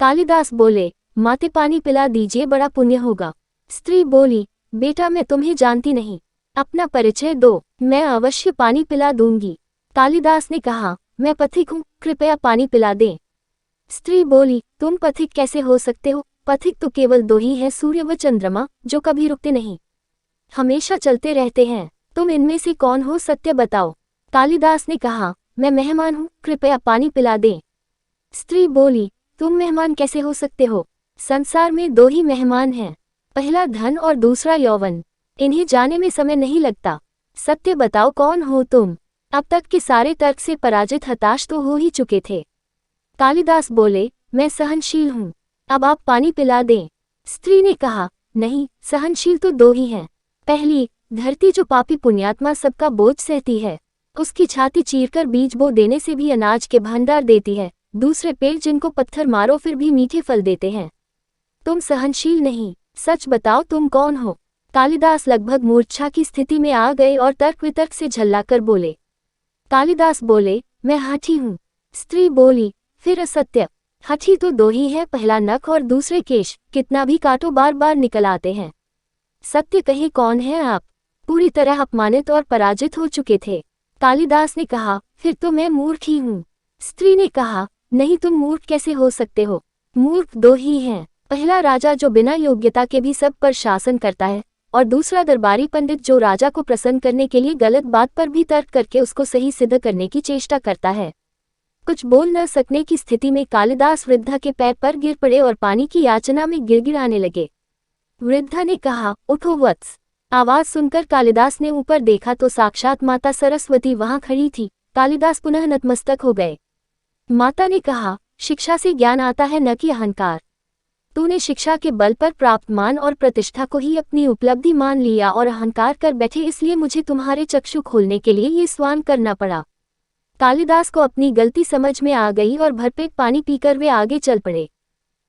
कालिदास बोले, माते पानी पिला दीजिए, बड़ा पुण्य होगा। स्त्री बोली, बेटा मैं तुम्हें जानती नहीं, अपना परिचय दो, मैं अवश्य पानी पिला दूंगी। कालिदास ने कहा, मैं पथिक हूँ, कृपया पानी पिला दें। स्त्री बोली, तुम पथिक कैसे हो सकते हो? पथिक तो केवल दो ही हैं, सूर्य व चंद्रमा, जो कभी रुकते नहीं, हमेशा चलते रहते हैं। तुम इनमें से कौन हो, सत्य बताओ। कालिदास ने कहा, मैं मेहमान हूँ, कृपया पानी पिला दें। स्त्री बोली, तुम मेहमान कैसे हो सकते हो? संसार में दो ही मेहमान हैं, पहला धन और दूसरा यौवन, इन्हें जाने में समय नहीं लगता। सत्य बताओ, कौन हो तुम? अब तक के सारे तर्क से पराजित हताश तो हो ही चुके थे। कालिदास बोले, मैं सहनशील हूँ, अब आप पानी पिला दें। स्त्री ने कहा, नहीं, सहनशील तो दो ही हैं। पहली, धरती जो पापी पुण्यात्मा सबका बोझ सहती है, उसकी छाती चीरकर बीज बो देने से भी अनाज के भंडार देती है। दूसरे पेड़ जिनको पत्थर मारो फिर भी मीठे फल देते हैं। तुम सहनशील नहीं, सच बताओ तुम कौन हो? कालिदास लगभग मूर्छा की स्थिति में आ गए और तर्क वितर्क से झल्लाकर बोले। कालिदास बोले, मैं हाथी हूँ। स्त्री बोली, फिर असत्य। हाथी तो दो ही है, पहला नख और दूसरे केश, कितना भी काटो बार बार निकल आते हैं। सत्य कहे, कौन है आप? पूरी तरह अपमानित और पराजित हो चुके थे। कालिदास ने कहा, फिर तो मैं मूर्ख ही हूँ। स्त्री ने कहा, नहीं, तुम मूर्ख कैसे हो सकते हो? मूर्ख दो ही हैं, पहला राजा जो बिना योग्यता के भी सब पर शासन करता है, और दूसरा दरबारी पंडित जो राजा को प्रसन्न करने के लिए गलत बात पर भी तर्क करके उसको सही सिद्ध करने की चेष्टा करता है। कुछ बोल न सकने की स्थिति में कालिदास वृद्धा के पैर पर गिर पड़े और पानी की याचना में गिड़गिड़ाने लगे। वृद्धा ने कहा, उठो वत्स। आवाज सुनकर कालिदास ने ऊपर देखा तो साक्षात माता सरस्वती वहां खड़ी थी। कालिदास पुनः नतमस्तक हो गए। माता ने कहा, शिक्षा से ज्ञान आता है, न कि अहंकार। तूने शिक्षा के बल पर प्राप्त मान और प्रतिष्ठा को ही अपनी उपलब्धि मान लिया और अहंकार कर बैठे, इसलिए मुझे तुम्हारे चक्षु खोलने के लिए ये स्वान करना पड़ा। कालिदास को अपनी गलती समझ में आ गई और भरपेट पानी पीकर वे आगे चल पड़े।